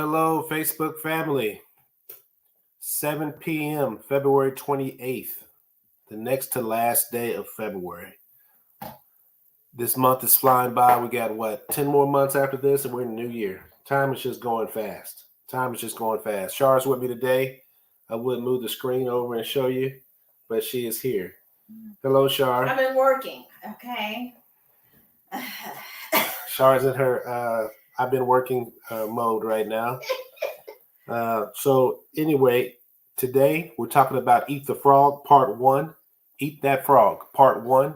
Hello, Facebook family. 7 p.m., February 28th, the next to last day of February. This month is flying by. We got, 10 more months after this, and we're in the new year. Time is just going fast. Char's with me today. I would move the screen over and show you, but she is here. Hello, Char. I've been working, okay? Char's in her I've been working mode right now. So anyway, today we're talking about Eat the Frog Part 1. Eat That Frog Part 1.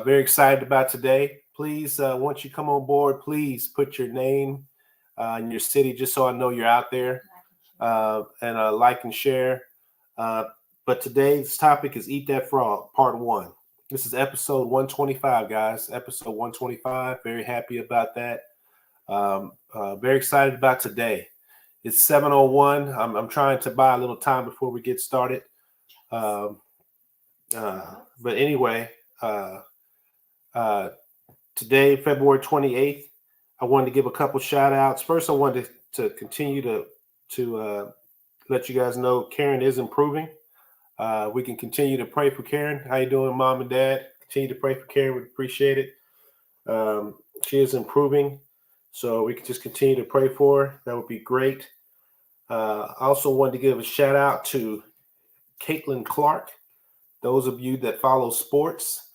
Very excited about today. Please, once you come on board, please put your name and your city just so I know you're out there, and like and share. But today's topic is Eat That Frog Part 1. This is episode 125, guys. Episode 125. Very happy about that. Very excited about today. It's 7:01. I'm trying to buy a little time before we get started. But anyway, today, February 28th, I wanted to give a couple shout outs. First, I wanted to continue to let you guys know Karen is improving. We can continue to pray for Karen. How you doing, Mom and Dad? Continue to pray for Karen. We appreciate it. She is improving, so we can just continue to pray for her. That would be great. I also wanted to give a shout out to Caitlin Clark. Those of you that follow sports,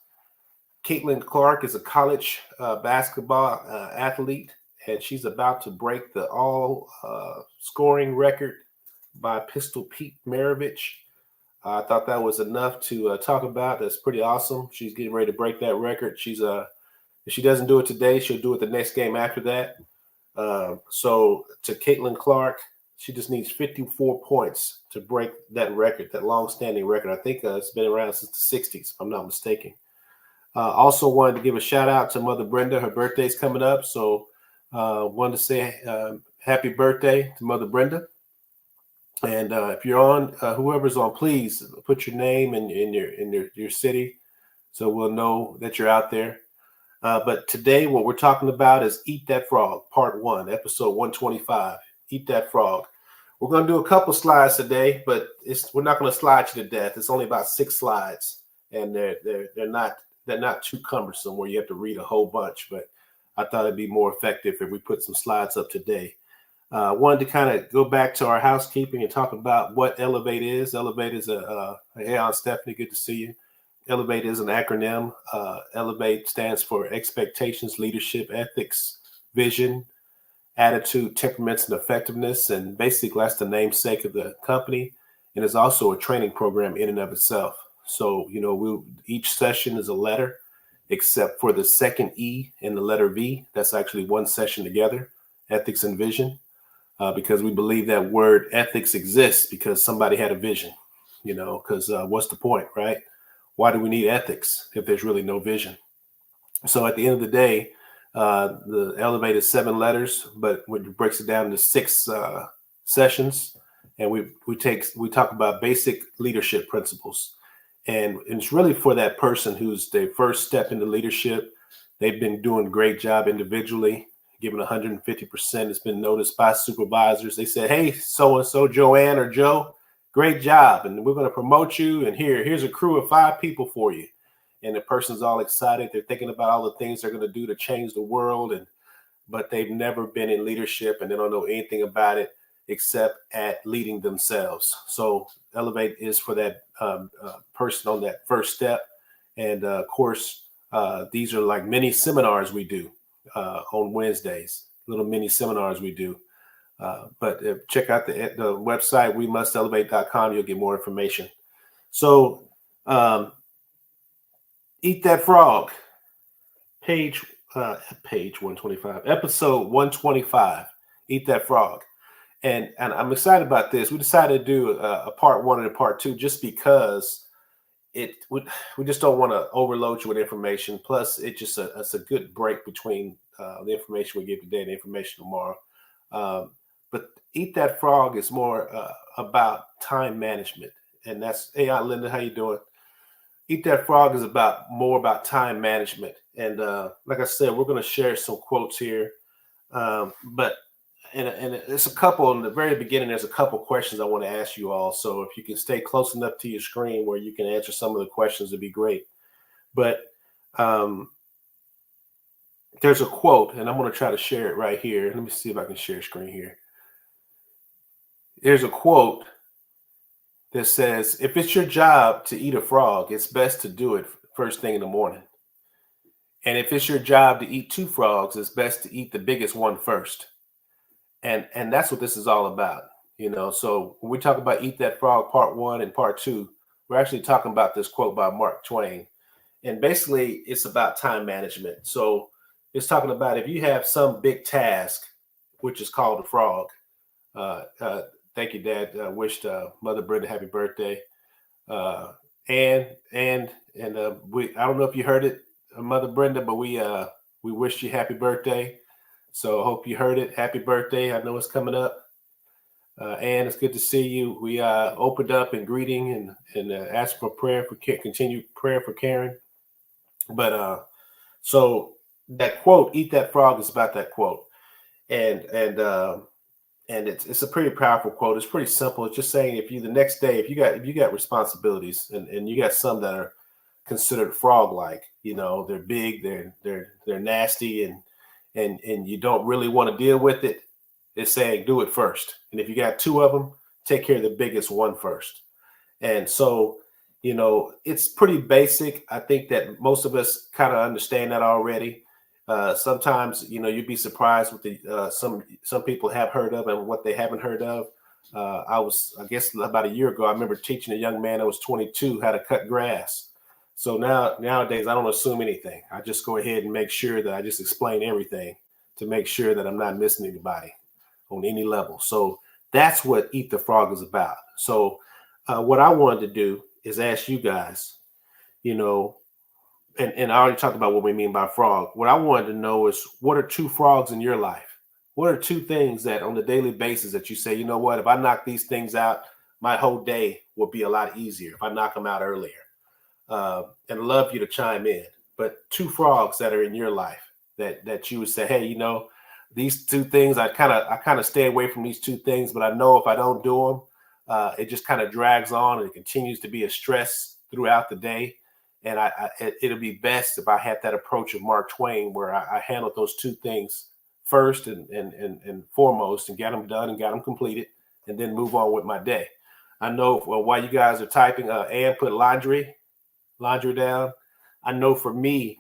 Caitlin Clark is a college basketball athlete, and she's about to break the all scoring record by Pistol Pete Maravich. I thought that was enough to talk about. That's pretty awesome. She's getting ready to break that record. If she doesn't do it today, she'll do it the next game after that. So to Caitlin Clark, she just needs 54 points to break that record, that long-standing record. I think it's been around since the 60s, if I'm not mistaken. Also wanted to give a shout out to Mother Brenda. Her birthday's coming up, so wanted to say happy birthday to Mother Brenda. And if you're on, whoever's on, please put your name and your city, so we'll know that you're out there. But today, what we're talking about is Eat That Frog, Part 1, Episode 125. Eat That Frog. We're going to do a couple slides today, but we're not going to slide you to death. It's only about 6 slides, and they're not too cumbersome where you have to read a whole bunch. But I thought it'd be more effective if we put some slides up today. Wanted to kind of go back to our housekeeping and talk about what Elevate is. Elevate is hey, Aunt Stephanie, good to see you. Elevate is an acronym. Elevate stands for Expectations, Leadership, Ethics, Vision, Attitude, Temperaments, and Effectiveness. And basically, that's the namesake of the company. And it's also a training program in and of itself. So, each session is a letter, except for the second E and the letter V. That's actually one session together, Ethics and Vision. Because we believe that word ethics exists because somebody had a vision, because what's the point, right? Why do we need ethics if there's really no vision? So at the end of the day, the Elevate is 7 letters, but it breaks it down into 6 sessions. And we talk about basic leadership principles. And it's really for that person who's their first step into leadership. They've been doing a great job individually, giving 150%. It's been noticed by supervisors. They said, hey, so-and-so, Joanne or Joe, great job. And we're going to promote you. And here's a crew of 5 people for you. And the person's all excited. They're thinking about all the things they're going to do to change the world. But they've never been in leadership and they don't know anything about it except at leading themselves. So Elevate is for that person on that first step. And of course, these are like mini seminars we do on Wednesdays, little mini seminars we do. But check out the website, wemustelevate.com. You'll get more information. So Eat That Frog, page 125, episode 125, Eat That Frog. And I'm excited about this. We decided to do a part 1 and a part 2 just because we just don't want to overload you with information. Plus, it's a good break between the information we give today and the information tomorrow. But Eat That Frog is more about time management. And that's, hey, Aunt Linda, how you doing? Eat That Frog is more about time management. And like I said, we're going to share some quotes here. But and it's a couple in the very beginning. There's a couple questions I want to ask you all. So if you can stay close enough to your screen where you can answer some of the questions, it'd be great. But there's a quote, and I'm going to try to share it right here. Let me see if I can share screen here. There's a quote that says, if it's your job to eat a frog, it's best to do it first thing in the morning. And if it's your job to eat 2 frogs, it's best to eat the biggest one first. And that's what this is all about. So when we talk about Eat That Frog Part 1 and Part 2, we're actually talking about this quote by Mark Twain. And basically, it's about time management. So it's talking about if you have some big task, which is called a frog. Thank you, Dad. Wished Mother Brenda happy birthday. And we, I don't know if you heard it, Mother Brenda, but we wished you happy birthday. So I hope you heard it. Happy birthday. I know it's coming up. And it's good to see you. We opened up in greeting and asked for prayer for continued prayer for Karen. But so that quote, Eat That Frog, is about that quote. And it's a pretty powerful quote. It's pretty simple. It's just saying if you the next day, if you got responsibilities and you got some that are considered frog-like, they're big, they're nasty, and you don't really want to deal with it, it's saying do it first. And if you got 2 of them, take care of the biggest one first. And so, it's pretty basic. I think that most of us kind of understand that already. Sometimes, you'd be surprised with the some people have heard of and what they haven't heard of. I guess about a year ago, I remember teaching a young man that was 22 how to cut grass. So nowadays, I don't assume anything. I just go ahead and make sure that I just explain everything to make sure that I'm not missing anybody on any level. So that's what Eat the Frog is about. So what I wanted to do is ask you guys, and I already talked about what we mean by frog. What I wanted to know is, what are 2 frogs in your life? What are 2 things that on a daily basis that you say, you know what, if I knock these things out, my whole day will be a lot easier if I knock them out earlier. And I'd love you to chime in. But 2 frogs that are in your life that you would say, hey, these 2 things, I kind of stay away from these 2 things, but I know if I don't do them, it just kind of drags on and it continues to be a stress throughout the day. And it'll be best if I had that approach of Mark Twain, where I handled those 2 things first and foremost, and get them done and got them completed, and then move on with my day. I know while you guys are typing, Ann put laundry down. I know for me,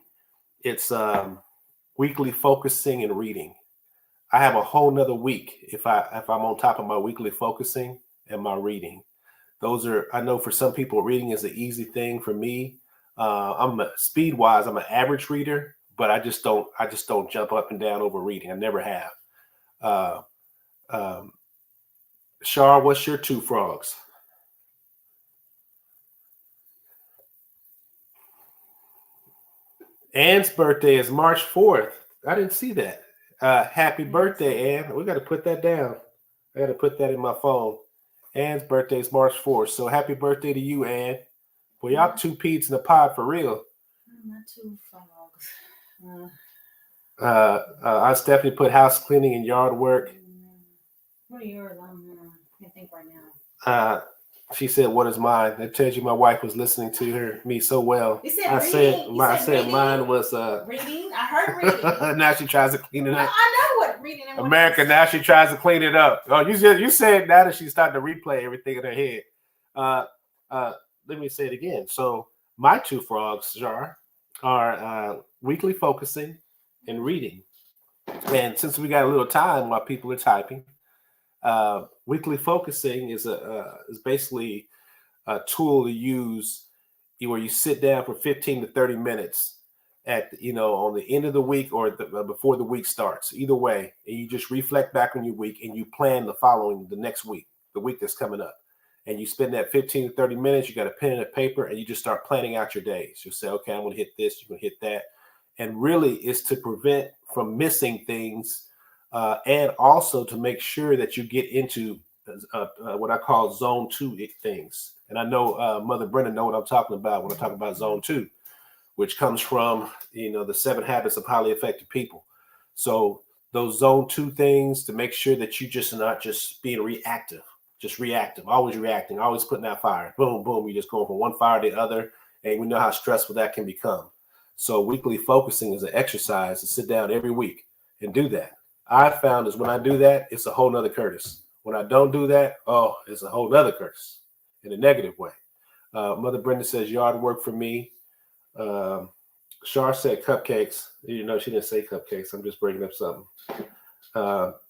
it's weekly focusing and reading. I have a whole nother week if I'm on top of my weekly focusing and my reading. I know for some people, reading is an easy thing. For me, I'm speed-wise, I'm an average reader, but I just don't jump up and down over reading. I never have. Shar, what's your 2 frogs? Ann's birthday is March 4th. I didn't see that. Happy birthday, Ann. We got to put that down. I got to put that in my phone. Ann's birthday is March 4th. So happy birthday to you, Ann. Well, y'all 2 peas in the pod for real. Not 2 frogs. I Stephanie put house cleaning and yard work. What are yours? I can't think right now. She said, "What is mine?" That tells you my wife was listening to me so well. You said I reading. I said mine was reading. I heard reading. Now she tries to clean it up. I know what reading and America. Now she tries to clean it up. Oh, you said now that she's starting to replay everything in her head. Let me say it again. So my 2 frogs, Jar, are weekly focusing and reading. And since we got a little time while people are typing, weekly focusing is basically a tool to use where you sit down for 15 to 30 minutes on the end of the week or before the week starts. Either way, and you just reflect back on your week and you plan the next week, the week that's coming up. And you spend that 15 to 30 minutes, you got a pen and a paper, and you just start planning out your days. You'll say, okay, I'm going to hit this, you're going to hit that. And really it's to prevent from missing things, and also to make sure that you get into what I call zone 2 things. And I know Mother Brenda know what I'm talking about when I talk about zone 2, which comes from, the 7 habits of highly effective people. So those zone 2 things to make sure that you just not just being reactive, always reacting, always putting out fire. Boom, boom. You're just going from one fire to the other. And we know how stressful that can become. So weekly focusing is an exercise to sit down every week and do that. I found is when I do that, it's a whole nother Curtis. When I don't do that, oh, it's a whole nother Curtis in a negative way. Mother Brenda says yard work for me. Shar said cupcakes. You know, she didn't say cupcakes. I'm just bringing up something.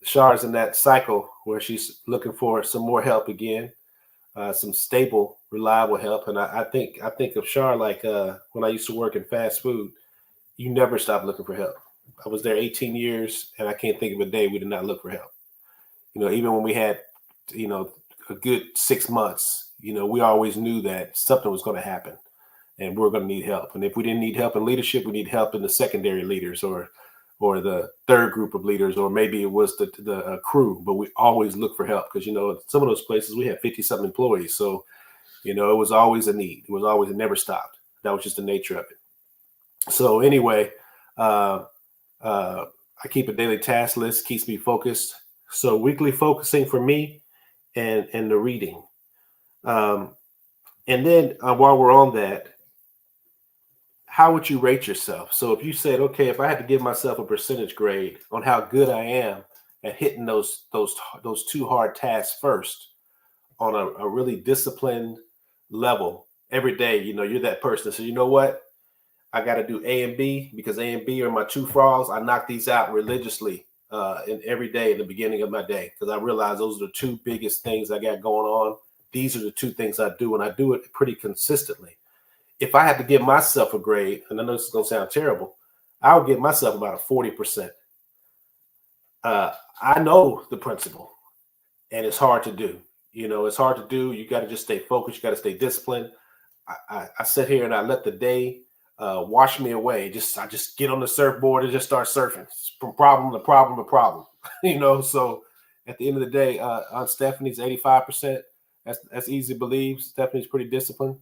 Char's in that cycle where she's looking for some more help again, some stable, reliable help. And I think of Char like when I used to work in fast food, you never stop looking for help. I was there 18 years, and I can't think of a day we did not look for help. You know, even when we had, you know, a good 6 months, you know, we always knew that something was going to happen, and we we're going to need help. And if we didn't need help in leadership, we need help in the secondary leaders or the third group of leaders, or maybe it was the crew. But we always look for help because, you know, some of those places we had 50-something employees. So, you know, it was always a need. It was always, it never stopped. That was just the nature of it. So anyway, I keep a daily task list, keeps me focused. So weekly focusing for me and the reading. And then while we're on that, how would you rate yourself? So if you said, okay, if I had to give myself a percentage grade on how good I am at hitting those 2 hard tasks first on a really disciplined level every day, you know, you're that person that says, you know what? I got to do A and B because A and B are my 2 frogs. I knock these out religiously in every day in the beginning of my day because I realize those are the 2 biggest things I got going on. These are the 2 things I do, and I do it pretty consistently. If I had to give myself a grade, and I know this is going to sound terrible, I would give myself about a 40%. I know the principle, and it's hard to do. You know, it's hard to do. You got to just stay focused. You got to stay disciplined. I sit here and I let the day wash me away. I just get on the surfboard and just start surfing from problem to problem to problem. You know, so at the end of the day, Aunt Stephanie's 85%. That's easy to believe. Stephanie's pretty disciplined.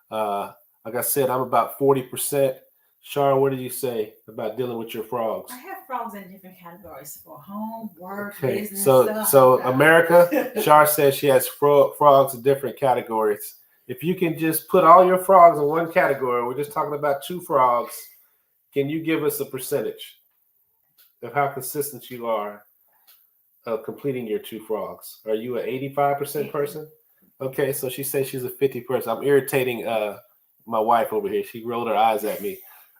Like I said, I'm about 40%. Sharon, what did you say about dealing with your frogs? I have frogs in different categories for home, work, Okay, business. so America, Char says she has frogs in different categories. If you can just put all your frogs in one category, we're just talking about 2 frogs. Can you give us a percentage of how consistent you are of completing your 2 frogs? Are you an 85% person? Okay, so she says she's a 50 person. I'm irritating my wife over here. She rolled her eyes at me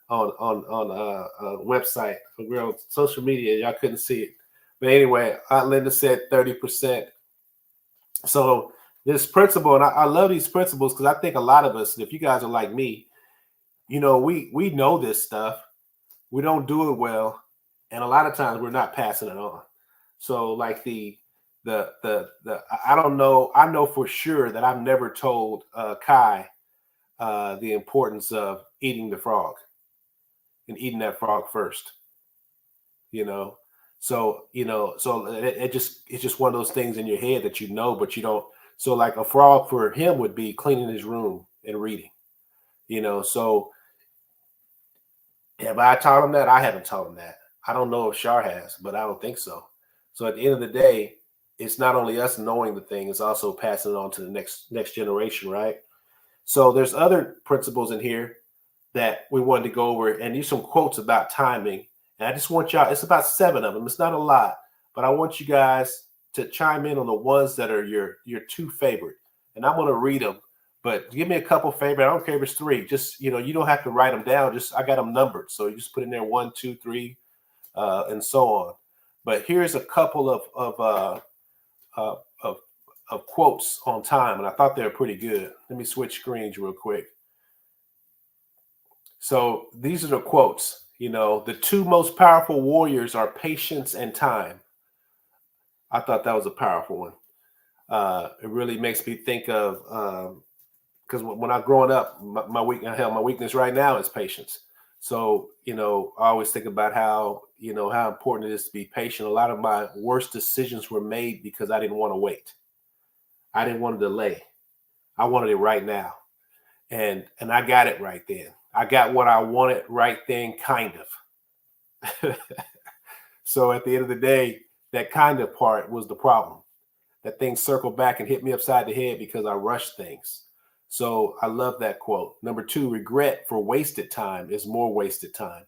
on a website, on social media. Y'all couldn't see it. But anyway, Aunt Linda said 30%. So this principle, and I love these principles because I think a lot of us, if you guys are like me, you know, we know this stuff. We don't do it well. And a lot of times we're not passing it on. So like I don't know. I know for sure that I've never told Kai the importance of eating the frog and eating that frog first. You know, so it's just one of those things in your head that you know, but you don't. So like a frog for him would be cleaning his room and reading. You know, so have I taught him that? I haven't taught him that. I don't know if Shar has, but I don't think so. So at the end of the day, it's not only us knowing the thing, it's also passing it on to the next generation, right? So there's other principles in here that we wanted to go over, and these are some quotes about timing. And I just want y'all, it's about 7 of them. It's not a lot, but I want you guys to chime in on the ones that are your 2 favorite. And I'm going to read them, but give me a couple favorite. I don't care if it's 3. Just, you know, you don't have to write them down. Just, I got them numbered. So you just put in there 1, 2, 3, and so on. But here's a couple of quotes on time, and I thought they were pretty good. Let me switch screens real quick. So these are the quotes. You know, the 2 most powerful warriors are patience and time. I thought that was a powerful one. It really makes me think of because when I growing up, my weakness right now is patience. So, you know, I always think about how important it is to be patient. A lot of my worst decisions were made because I didn't want to wait. I didn't want to delay. I wanted it right now. And I got it right then. I got what I wanted right then, kind of. So at the end of the day, that kind of part was the problem. That thing circled back and hit me upside the head because I rushed things. So I love that quote. Number two, regret for wasted time is more wasted time.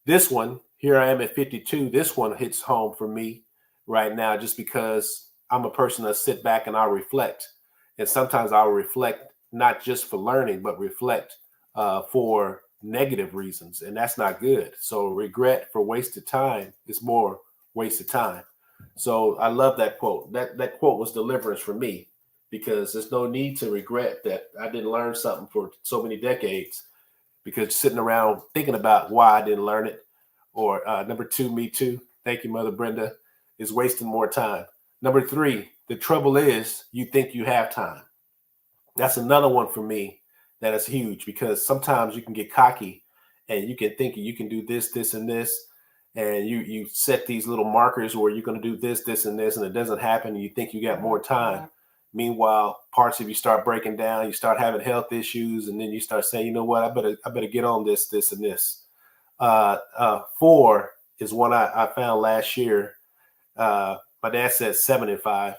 This one, here I am at 52. This one hits home for me right now just because I'm a person that sit back and I'll reflect. And sometimes I'll reflect not just for learning, but reflect for negative reasons. And that's not good. So regret for wasted time is more wasted time. So I love that quote. That quote was deliverance for me because there's no need to regret that I didn't learn something for so many decades because sitting around thinking about why I didn't learn it. Or number two, me too. Thank you, Mother Brenda, is wasting more time. Number three, the trouble is you think you have time. That's another one for me that is huge because sometimes you can get cocky and you can think you can do this, this, and this. And you set these little markers where you're going to do this, this, and this, and it doesn't happen. And you think you got more time. Meanwhile, parts of you start breaking down, you start having health issues, and then you start saying, you know what, I better get on this, this, and this. Four is one I found last year. My dad said 7 and 5.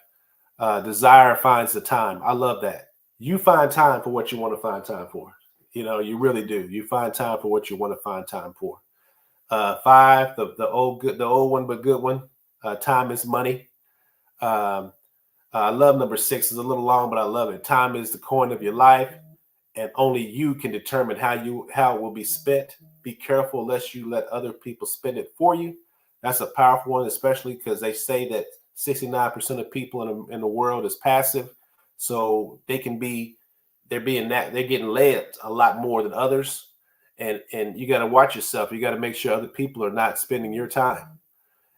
Desire finds the time. I love that. You find time for what you want to find time for. You know, you really do. You find time for what you want to find time for. 5, the old one but good one. Time is money. I love number 6. It's a little long, but I love it. Time is the coin of your life, and only you can determine how it will be spent. Be careful lest you let other people spend it for you. That's a powerful one, especially because they say that 69% of people in the world is passive, so they're getting led a lot more than others. And you got to watch yourself. You got to make sure other people are not spending your time.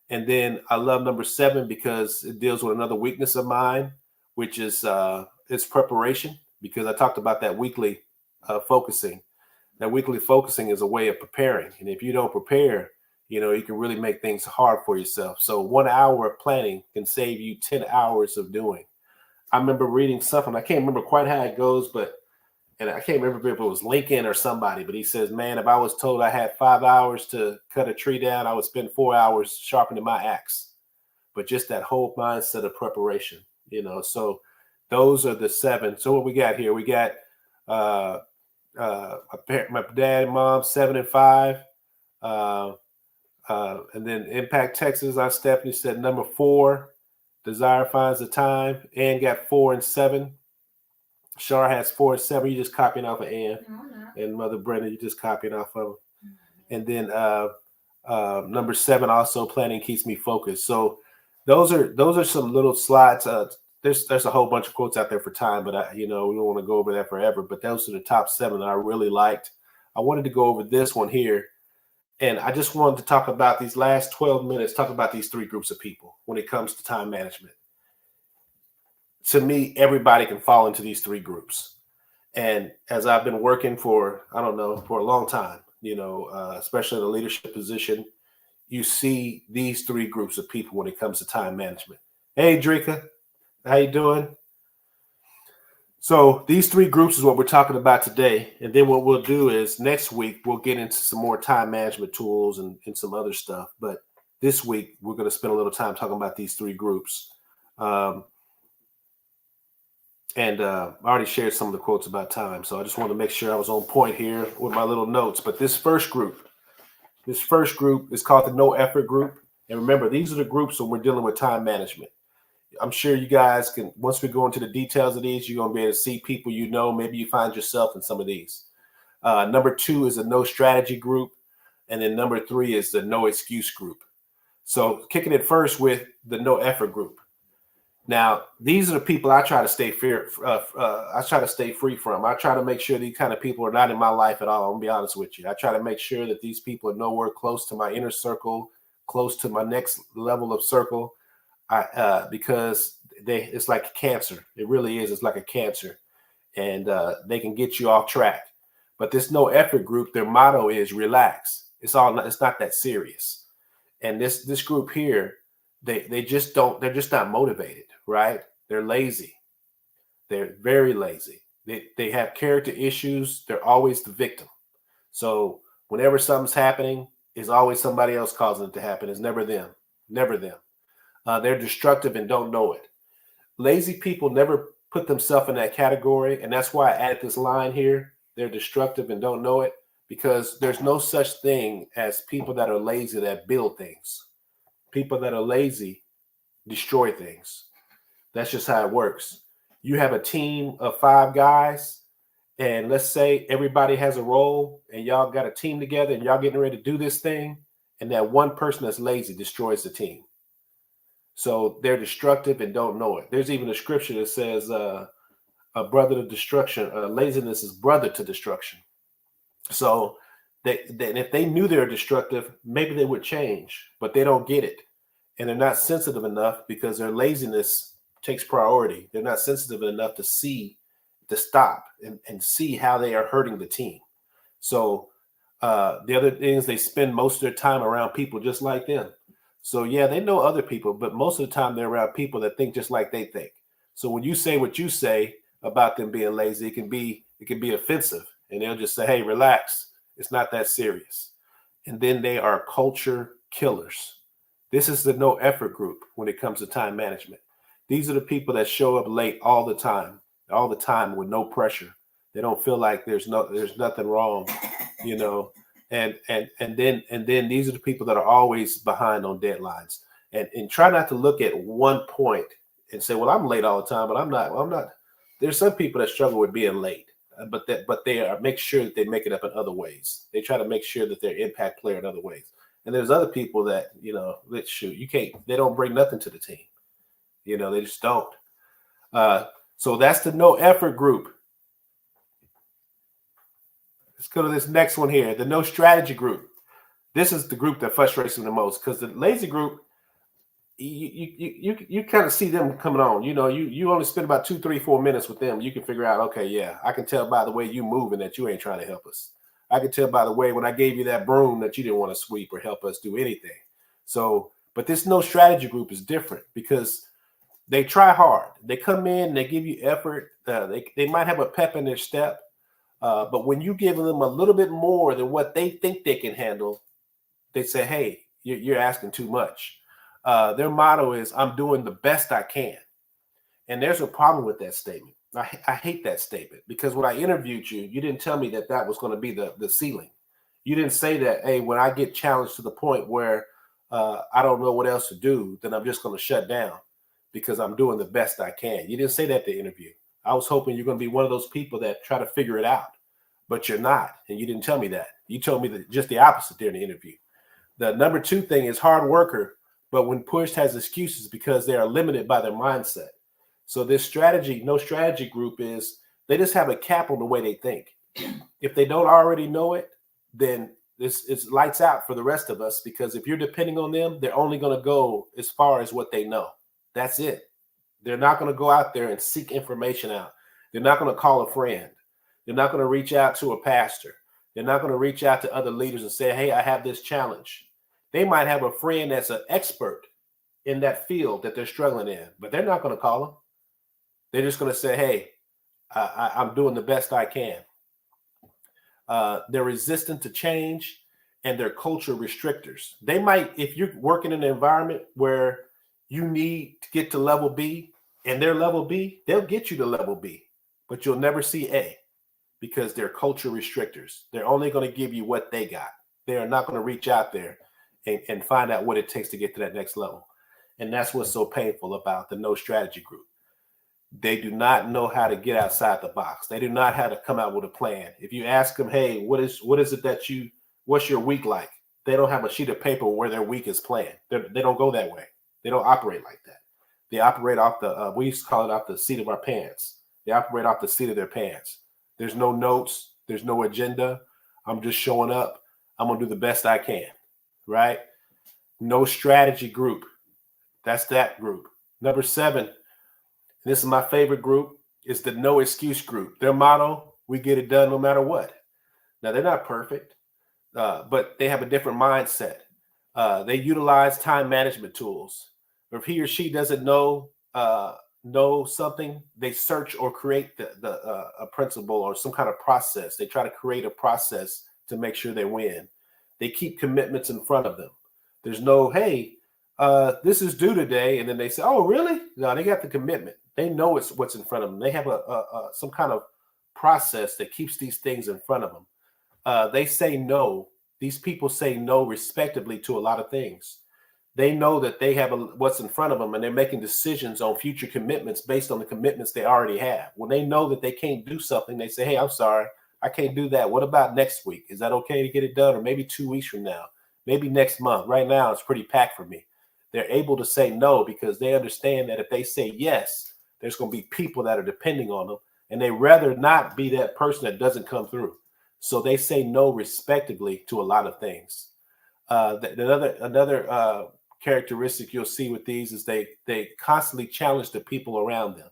And then I love number 7 because it deals with another weakness of mine, which is its preparation. Because I talked about that weekly focusing. That weekly focusing is a way of preparing. And if you don't prepare, you know, you can really make things hard for yourself. So 1 hour of planning can save you 10 hours of doing. I remember reading something. I can't remember quite how it goes, and I can't remember if it was Lincoln or somebody, but he says, man, if I was told I had 5 hours to cut a tree down, I would spend 4 hours sharpening my axe. But just that whole mindset of preparation, you know, so those are the 7. So what we got here, we got my dad and mom, 7 and 5. And then Impact Texas, our Stephanie said number 4, Desire finds the time. Ann got 4 and 7. Shar has 4 and 7. You just copying off of Ann. No. And Mother Brenda, you just copying off of. And then number 7, also planning keeps me focused. So those are some little slides. There's a whole bunch of quotes out there for time, but we don't want to go over that forever. But those are the top 7 that I really liked. I wanted to go over this one here. And I just wanted to talk about these last 12 minutes, talk about these 3 groups of people when it comes to time management. To me, everybody can fall into these 3 groups. And as I've been working for a long time, especially in a leadership position, you see these 3 groups of people when it comes to time management. Hey, Drika, how you doing? So these 3 groups is what we're talking about today. And then what we'll do is next week, we'll get into some more time management tools and some other stuff. But this week, we're going to spend a little time talking about these 3 groups. And I already shared some of the quotes about time. So I just want to make sure I was on point here with my little notes. But this first group is called the no effort group. And remember, these are the groups when we're dealing with time management. I'm sure you guys can, once we go into the details of these, you're going to be able to see people maybe you find yourself in some of these. Number 2 is a no strategy group. And then number 3 is the no excuse group. So kicking it first with the no effort group. Now, these are the people I try to stay free from. I try to make sure these kind of people are not in my life at all. I'm going to be honest with you. I try to make sure that these people are nowhere close to my inner circle, close to my next level of circle. Because it's like cancer. It really is. It's like a cancer, and they can get you off track. But this no effort group, their motto is relax. It's not that serious. And this group here, they're just not motivated, right? They're lazy. They're very lazy. They have character issues. They're always the victim. So whenever something's happening, it's always somebody else causing it to happen. It's never them. Never them. They're destructive and don't know it. Lazy people never put themselves in that category. And that's why I added this line here. They're destructive and don't know it, because there's no such thing as people that are lazy that build things. People that are lazy destroy things. That's just how it works. You have a team of 5 guys, and let's say everybody has a role, and y'all got a team together, and y'all getting ready to do this thing, and that one person that's lazy destroys the team. So they're destructive and don't know it. There's even a scripture that says, a brother to destruction, laziness is brother to destruction. So if they knew they were destructive, maybe they would change, but they don't get it. And they're not sensitive enough because their laziness takes priority. They're not sensitive enough to stop and see how they are hurting the team. So the other things, they spend most of their time around people just like them. So yeah, they know other people, but most of the time they're around people that think just like they think. So when you say what you say about them being lazy, it can be offensive, and they'll just say, hey, relax. It's not that serious. And then they are culture killers. This is the no effort group when it comes to time management. These are the people that show up late all the time with no pressure. They don't feel like there's nothing wrong, you know. And then these are the people that are always behind on deadlines. And try not to look at one point and say, well, I'm late all the time, but I'm not. There's some people that struggle with being late, but they make sure that they make it up in other ways. They try to make sure that they're impact player in other ways. And there's other people that, you know, they don't bring nothing to the team. You know, they just don't. So that's the no effort group. Let's go to this next one here, the no strategy group. This is the group that frustrates me the most, because the lazy group, you kind of see them coming on. You know, you only spend about 2, 3, 4 minutes with them. You can figure out, okay, yeah, I can tell by the way you moving that you ain't trying to help us. I can tell by the way when I gave you that broom that you didn't want to sweep or help us do anything. So, but this no strategy group is different because they try hard. They come in, they give you effort. They might have a pep in their step. But when you give them a little bit more than what they think they can handle, they say, hey, you're asking too much. Their motto is, I'm doing the best I can. And there's a problem with that statement. I hate that statement, because when I interviewed you, you didn't tell me that was going to be the ceiling. You didn't say that, hey, when I get challenged to the point where I don't know what else to do, then I'm just going to shut down because I'm doing the best I can. You didn't say that to interview. I was hoping you're going to be one of those people that try to figure it out, but you're not. And you didn't tell me that. You told me just the opposite during the interview. The number 2 thing is hard worker, but when pushed has excuses because they are limited by their mindset. So this no strategy group is, they just have a cap on the way they think. If they don't already know it, then it's lights out for the rest of us, because if you're depending on them, they're only going to go as far as what they know. That's it. They're not going to go out there and seek information out. They're not going to call a friend. They're not going to reach out to a pastor. They're not going to reach out to other leaders and say, hey, I have this challenge. They might have a friend that's an expert in that field that they're struggling in, but they're not going to call them. They're just going to say, hey, I'm doing the best I can. They're resistant to change, and they're culture restrictors. They might, if you're working in an environment where you need to get to level B and they're level B, they'll get you to level B, but you'll never see A, because they're culture restrictors. They're only going to give you what they got. They are not going to reach out there and find out what it takes to get to that next level. And that's what's so painful about the no strategy group. They do not know how to get outside the box. They do not have to come out with a plan. If you ask them, hey, what's your week like? They don't have a sheet of paper where their week is planned. They don't go that way. They don't operate like that. They operate off we used to call it off the seat of our pants. They operate off the seat of their pants. There's no notes. There's no agenda. I'm just showing up. I'm going to do the best I can, right? No strategy group. That's that group. Number 7, and this is my favorite group, is the no excuse group. Their motto, we get it done no matter what. Now, they're not perfect, but they have a different mindset. They utilize time management tools. Or if he or she doesn't know something, they search or create a principle or some kind of process. They try to create a process to make sure they win. They keep commitments in front of them. There's no, hey, this is due today, and then they say, oh, really? No, they got the commitment. They know it's what's in front of them. They have some kind of process that keeps these things in front of them. They say no. These people say no respectively to a lot of things. They know that they have what's in front of them, and they're making decisions on future commitments based on the commitments they already have. When they know that they can't do something, they say, hey, I'm sorry, I can't do that. What about next week? Is that okay to get it done? Or maybe 2 weeks from now, maybe next month. Right now, it's pretty packed for me. They're able to say no because they understand that if they say yes, there's going to be people that are depending on them, and they rather not be that person that doesn't come through. So they say no respectively to a lot of things. Another characteristic you'll see with these is they constantly challenge the people around them.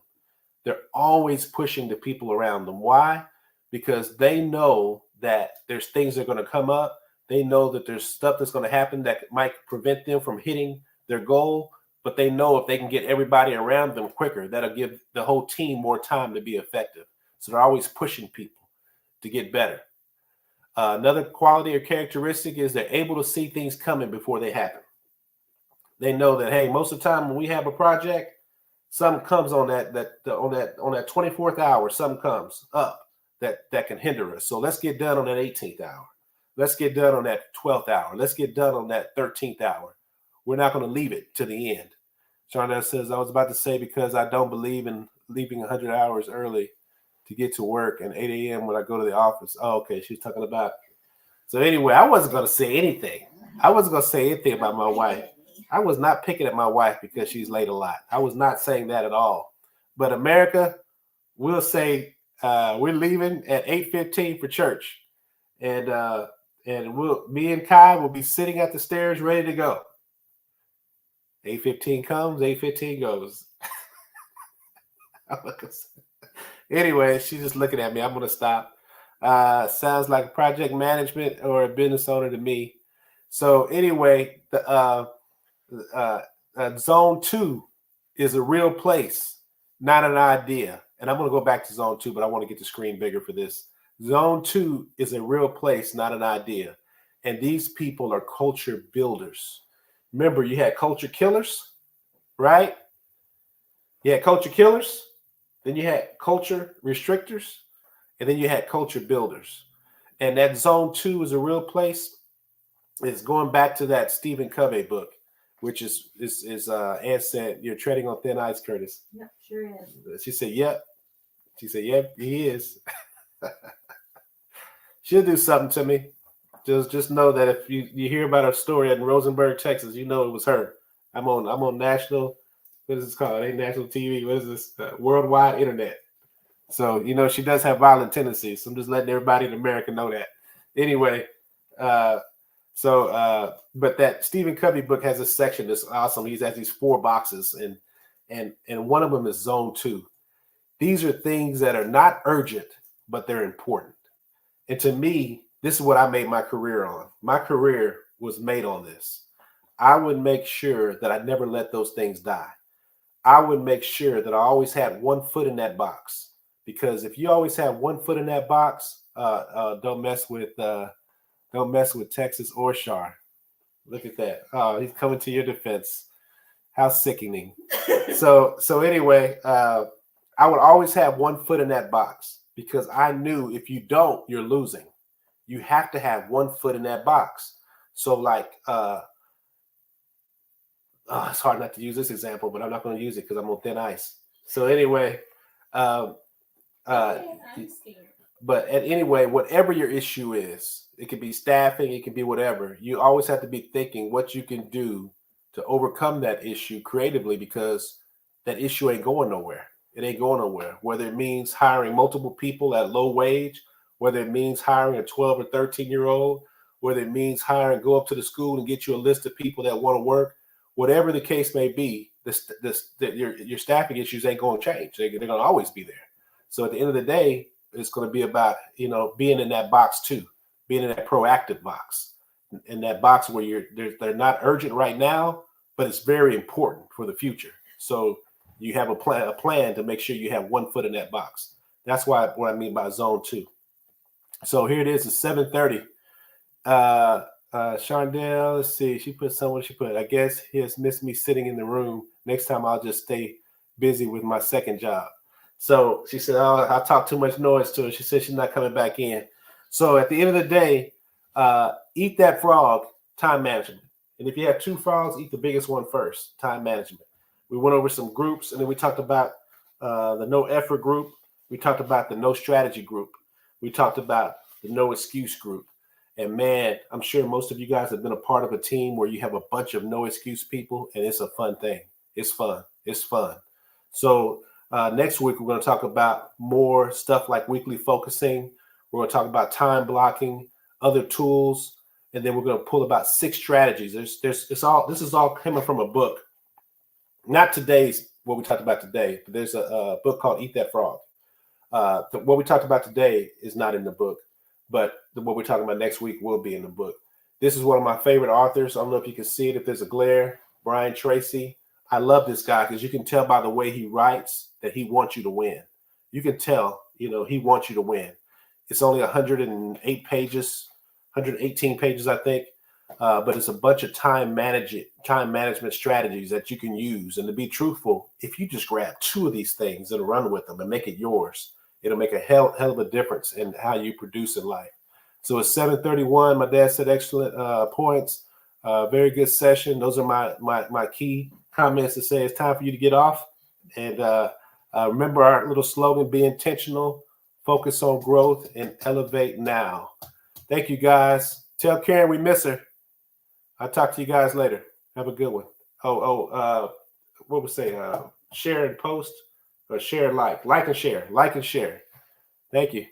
They're always pushing the people around them. Why? Because they know that there's things that are going to come up. They know that there's stuff that's going to happen that might prevent them from hitting their goal. But they know if they can get everybody around them quicker, that'll give the whole team more time to be effective. So they're always pushing people to get better. Another quality or characteristic is they're able to see things coming before they happen. They know that, hey, most of the time when we have a project, something comes on that 24th hour, something comes up that can hinder us. So let's get done on that 18th hour. Let's get done on that 12th hour. Let's get done on that 13th hour. We're not going to leave it to the end. Shonda says, I was about to say, because I don't believe in leaving 100 hours early to get to work and 8 a.m. when I go to the office. Oh, okay. She's talking about. So anyway, I wasn't going to say anything. I wasn't going to say anything about my wife. I was not picking at my wife because she's late a lot. I was not saying that at all. But America, we'll say we're leaving at 8:15 for church. And me and Kai will be sitting at the stairs ready to go. 8:15 comes, 8:15 goes. Anyway, she's just looking at me. I'm going to stop. Sounds like project management or a business owner to me. So anyway, zone 2 is a real place, not an idea. And I'm going to go back to zone 2, but I want to get the screen bigger for this. Zone 2 is a real place, not an idea. And these people are culture builders. Remember, you had culture killers, right? You had culture killers. Then you had culture restrictors. And then you had culture builders. And that zone 2 is a real place. It's going back to that Stephen Covey book, which is Ann said, you're treading on thin ice, Curtis. Yep, sure is. She said, yep. She said, yep, he is. She'll do something to me. Just know that if you hear about her story in Rosenberg, Texas, you know it was her. I'm on national, what is this called? It ain't national TV. What is this? Worldwide internet. So, you know, she does have violent tendencies. So I'm just letting everybody in America know that. Anyway, but that Stephen Covey book has a section that's awesome. He has these 4 boxes, and one of them is zone 2. These are things that are not urgent, but they're important. And to me, this is what I made my career on. My career was made on this. I would make sure that I never let those things die. I would make sure that I always had 1 foot in that box. Because if you always have 1 foot in that box, don't mess with Texas or Shar. Look at that. Oh, he's coming to your defense. How sickening. So anyway, I would always have 1 foot in that box because I knew if you don't, you're losing. You have to have 1 foot in that box. So like, it's hard not to use this example, but I'm not going to use it because I'm on thin ice. So anyway, but anyway, whatever your issue is, it could be staffing, it could be whatever. You always have to be thinking what you can do to overcome that issue creatively, because that issue ain't going nowhere. It ain't going nowhere. Whether it means hiring multiple people at low wage, whether it means hiring a 12 or 13-year-old, whether it means go up to the school and get you a list of people that want to work, whatever the case may be, your staffing issues ain't going to change. They're going to always be there. So at the end of the day, it's going to be about, being in that box too, being in that proactive box, in that box where they're not urgent right now, but it's very important for the future. So you have a plan to make sure you have 1 foot in that box. That's what I mean by zone 2. So here it is, it's 7:30. Shondell, let's see. She put someone. She put. I guess he has missed me sitting in the room. Next time, I'll just stay busy with my second job. So she said, "Oh, I talk too much noise to her." She said she's not coming back in. So at the end of the day, eat that frog. Time management. And if you have two frogs, eat the biggest one first. Time management. We went over some groups, and then we talked about the no effort group. We talked about the no strategy group. We talked about the no excuse group. And man, I'm sure most of you guys have been a part of a team where you have a bunch of no excuse people, and it's a fun thing. It's fun. It's fun. So next week, we're going to talk about more stuff like weekly focusing. We're going to talk about time blocking, other tools, and then we're going to pull about 6 strategies. This is all coming from a book. Not today's, what we talked about today, but there's a book called Eat That Frog. What we talked about today is not in the book, but what we're talking about next week will be in the book. This is one of my favorite authors. I don't know if you can see it, if there's a glare, Brian Tracy. I love this guy because you can tell by the way he writes that he wants you to win. You can tell, he wants you to win. It's only 108 pages, 118 pages, I think. But it's a bunch of time management strategies that you can use. And to be truthful, if you just grab 2 of these things and run with them and make it yours, it'll make a hell of a difference in how you produce in life. So it's 7:31. My dad said excellent points. Very good session. Those are my key comments to say it's time for you to get off. And remember our little slogan, be intentional, focus on growth, and elevate now. Thank you, guys. Tell Karen we miss her. I'll talk to you guys later. Have a good one. What we say? Share and post, or share and like and share. Like and share. Thank you.